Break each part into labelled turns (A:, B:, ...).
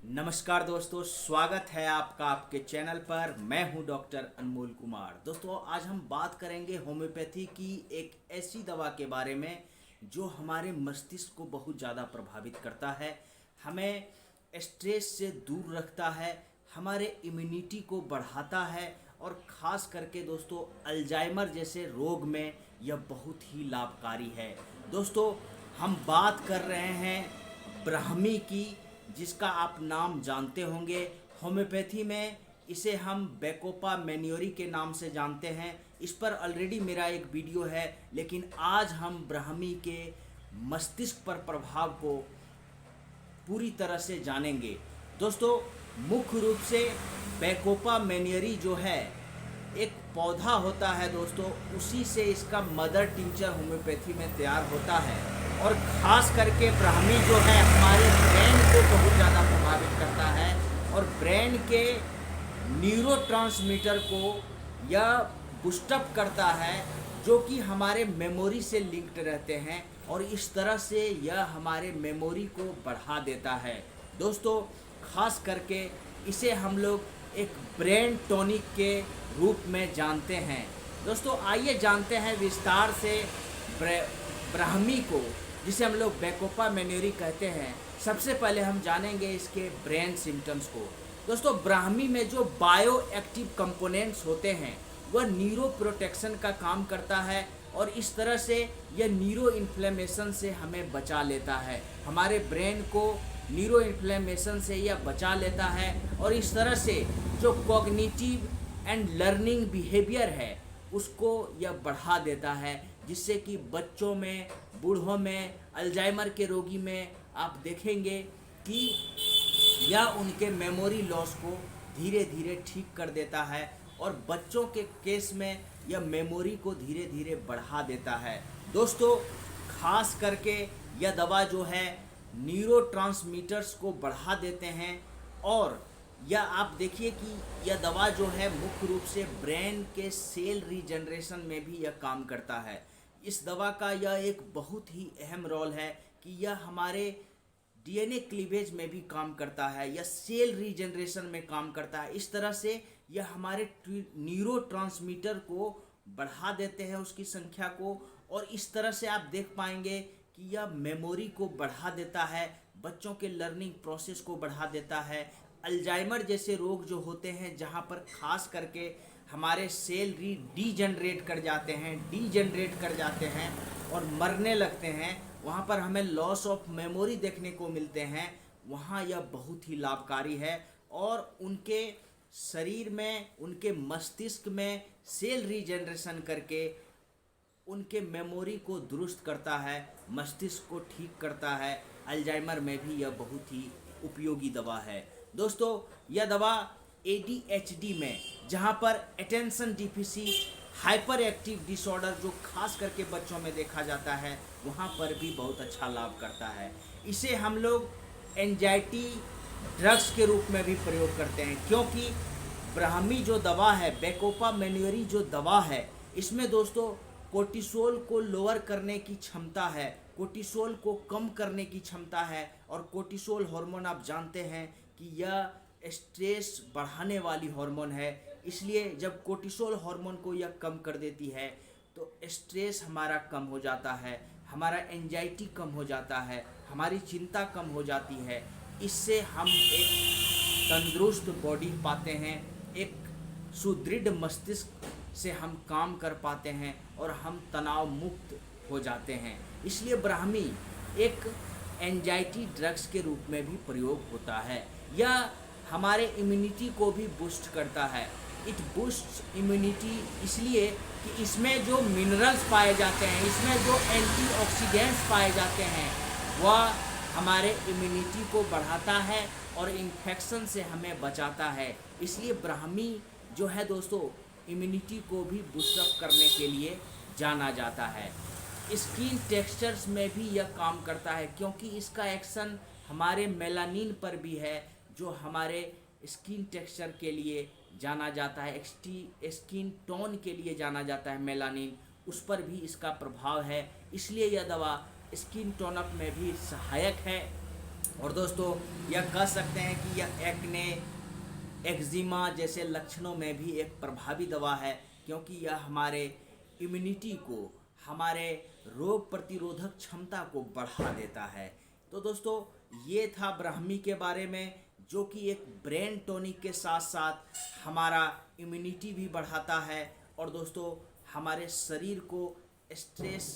A: नमस्कार दोस्तों, स्वागत है आपका आपके चैनल पर। मैं हूं डॉक्टर अनमोल कुमार। दोस्तों, आज हम बात करेंगे होम्योपैथी की एक ऐसी दवा के बारे में जो हमारे मस्तिष्क को बहुत ज़्यादा प्रभावित करता है, हमें स्ट्रेस से दूर रखता है, हमारे इम्यूनिटी को बढ़ाता है और ख़ास करके दोस्तों अल्जाइमर जैसे रोग में यह बहुत ही लाभकारी है। दोस्तों, हम बात कर रहे हैं ब्राह्मी की, जिसका आप नाम जानते होंगे। होम्योपैथी में इसे हम बेकोपा मैन्योरी के नाम से जानते हैं। इस पर ऑलरेडी मेरा एक वीडियो है, लेकिन आज हम ब्राह्मी के मस्तिष्क पर प्रभाव को पूरी तरह से जानेंगे। दोस्तों, मुख्य रूप से बेकोपा मैन्योरी जो है एक पौधा होता है दोस्तों, उसी से इसका मदर टिंचर होम्योपैथी में तैयार होता है। और ख़ास करके ब्राह्मी जो है हमारे ब्रेन को बहुत ज़्यादा प्रभावित करता है और ब्रेन के न्यूरोट्रांसमीटर को यह बूस्टअप करता है, जो कि हमारे मेमोरी से लिंक्ड रहते हैं और इस तरह से यह हमारे मेमोरी को बढ़ा देता है। दोस्तों, ख़ास करके इसे हम लोग एक ब्रेन टॉनिक के रूप में जानते हैं। दोस्तों, आइए जानते हैं विस्तार से ब्राह्मी को, जिसे हम लोग बेकोपा मैन्योरी कहते हैं। सबसे पहले हम जानेंगे इसके ब्रेन सिम्टम्स को। दोस्तों, ब्राह्मी में जो बायो एक्टिव कंपोनेंट्स होते हैं वह न्यूरो प्रोटेक्शन का काम करता है और इस तरह से यह न्यूरो इन्फ्लेमेशन से हमें बचा लेता है। हमारे ब्रेन को न्यूरो इन्फ्लेमेशन से यह बचा लेता है और इस तरह से जो कॉग्निटिव एंड लर्निंग बिहेवियर है उसको यह बढ़ा देता है, जिससे कि बच्चों में, बूढ़ों में, अल्जाइमर के रोगी में आप देखेंगे कि यह उनके मेमोरी लॉस को धीरे धीरे ठीक कर देता है और बच्चों के केस में यह मेमोरी को धीरे धीरे बढ़ा देता है। दोस्तों, खास करके यह दवा जो है न्यूरोट्रांसमीटर्स को बढ़ा देते हैं और यह आप देखिए कि यह दवा जो है मुख्य रूप से ब्रेन के सेल रीजनरेशन में भी यह काम करता है। इस दवा का यह एक बहुत ही अहम रोल है कि यह हमारे डीएनए क्लीवेज में भी काम करता है, यह सेल रीजनरेशन में काम करता है। इस तरह से यह हमारे न्यूरोट्रांसमीटर को बढ़ा देते हैं, उसकी संख्या को, और इस तरह से आप देख पाएंगे कि यह मेमोरी को बढ़ा देता है, बच्चों के लर्निंग प्रोसेस को बढ़ा देता है। अल्जाइमर जैसे रोग जो होते हैं, जहाँ पर खास करके हमारे सेल डीजनरेट कर जाते हैं और मरने लगते हैं, वहाँ पर हमें लॉस ऑफ मेमोरी देखने को मिलते हैं, वहाँ यह बहुत ही लाभकारी है और उनके शरीर में, उनके मस्तिष्क में सेल रीजनरेशन करके उनके मेमोरी को दुरुस्त करता है, मस्तिष्क को ठीक करता है। अल्जाइमर में भी यह बहुत ही उपयोगी दवा है। दोस्तों, यह दवा ADHD में, जहाँ पर attention deficit hyper active disorder जो खास करके बच्चों में देखा जाता है, वहाँ पर भी बहुत अच्छा लाभ करता है। इसे हम लोग एंजाइटी ड्रग्स के रूप में भी प्रयोग करते हैं, क्योंकि ब्राह्मी जो दवा है, बेकोपा मैन्योरी जो दवा है, इसमें दोस्तों कोर्टिसोल को लोअर करने की क्षमता है, कोर्टिसोल को कम करने की क्षमता है। और कोर्टिसोल हार्मोन आप जानते हैं कि यह स्ट्रेस बढ़ाने वाली हार्मोन है, इसलिए जब कोर्टिसोल हार्मोन को यह कम कर देती है तो स्ट्रेस हमारा कम हो जाता है, हमारा एंजाइटी कम हो जाता है, हमारी चिंता कम हो जाती है। इससे हम एक तंदुरुस्त बॉडी पाते हैं, एक सुदृढ़ मस्तिष्क से हम काम कर पाते हैं और हम तनाव मुक्त हो जाते हैं। इसलिए ब्राह्मी एक एंजाइटी ड्रग्स के रूप में भी प्रयोग होता है। यह हमारे इम्यूनिटी को भी बूस्ट करता है। इट बूस्ट्स इम्यूनिटी इसलिए कि इसमें जो मिनरल्स पाए जाते हैं, इसमें जो एंटीऑक्सीडेंट्स पाए जाते हैं, वह हमारे इम्यूनिटी को बढ़ाता है और इन्फेक्शन से हमें बचाता है। इसलिए ब्राह्मी जो है दोस्तों, इम्यूनिटी को भी बूस्टअप करने के लिए जाना जाता है। स्किन टेक्सचर्स में भी यह काम करता है, क्योंकि इसका एक्शन हमारे मेलानिन पर भी है, जो हमारे स्किन टेक्सचर के लिए जाना जाता है, स्किन टोन के लिए जाना जाता है मेलानिन, उस पर भी इसका प्रभाव है। इसलिए यह दवा स्किन टोन अप में भी सहायक है। और दोस्तों यह कह सकते हैं कि यह एक्ने, एक्जिमा जैसे लक्षणों में भी एक प्रभावी दवा है, क्योंकि यह हमारे इम्यूनिटी को, हमारे रोग प्रतिरोधक क्षमता को बढ़ा देता है। तो दोस्तों ये था ब्राह्मी के बारे में, जो कि एक ब्रेन टॉनिक के साथ साथ हमारा इम्यूनिटी भी बढ़ाता है और दोस्तों हमारे शरीर को स्ट्रेस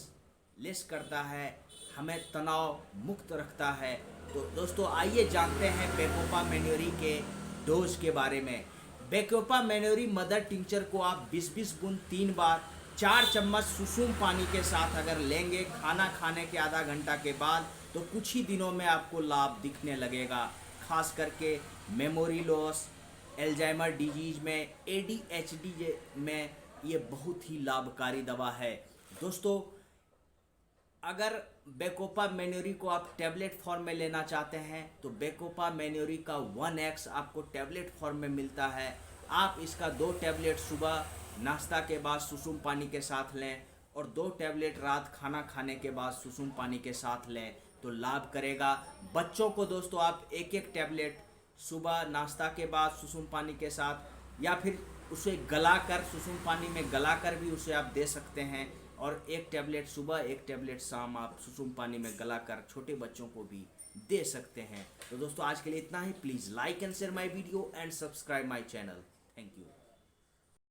A: लेस करता है, हमें तनाव मुक्त रखता है। तो दोस्तों आइए जानते हैं बेकोपा मेन्योरी के डोज के बारे में। बेकोपा मेन्योरी मदर टिंचर को आप 20-20 बूंद 3 बार 4 चम्मच सुसुम पानी के साथ अगर लेंगे खाना खाने के आधा घंटा के बाद, तो कुछ ही दिनों में आपको लाभ दिखने लगेगा। खास करके मेमोरी लॉस, एल्जाइमर डिजीज में, ADHD में ये बहुत ही लाभकारी दवा है। दोस्तों अगर बेकोपा मेन्योरी को आप टैबलेट फॉर्म में लेना चाहते हैं तो बेकोपा मेन्योरी का 1x आपको टैबलेट फॉर्म में मिलता है। आप इसका 2 टैबलेट सुबह नाश्ता के बाद सुसुम पानी के साथ लें और 2 टैबलेट रात खाना खाने के बाद सुसुम पानी के साथ लें तो लाभ करेगा। बच्चों को दोस्तों आप 1-1 टैबलेट सुबह नाश्ता के बाद सुसुम पानी के साथ, या फिर उसे गलाकर सुसुम पानी में गलाकर भी उसे आप दे सकते हैं, और 1 टैबलेट सुबह 1 टैबलेट शाम आप सुसुम पानी में गलाकर छोटे बच्चों को भी दे सकते हैं। तो दोस्तों आज के लिए इतना ही। Please like and share my video and subscribe my channel. Thank you.